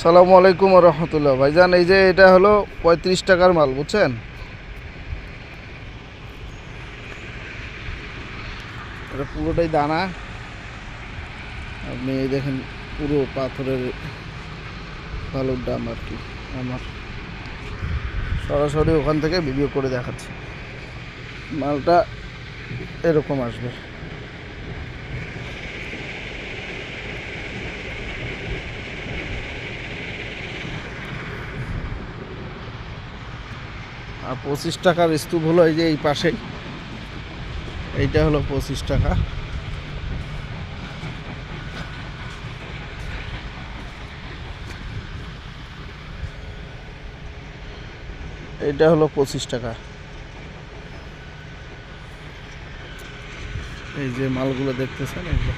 সালামু আলাইকুম রহমতুল্লাহ। ভাইজান এই যে এটা হলো 35 টাকার মাল, বুঝছেন? এটা পুরোটাই দানা। আপনি এই দেখেন পুরো পাথরের বালুর দাম আর কি। আমার সরাসরি ওখান থেকে ভিডিও করে দেখাচ্ছি। মালটা এরকম আসবে। আর 25 টাকার স্তূপ হলো এই যে এই পাশেই, এইটা হলো 25 টাকা। এইটা হলো 25 টাকা। এই যে মালগুলো দেখতেছেন এগুলো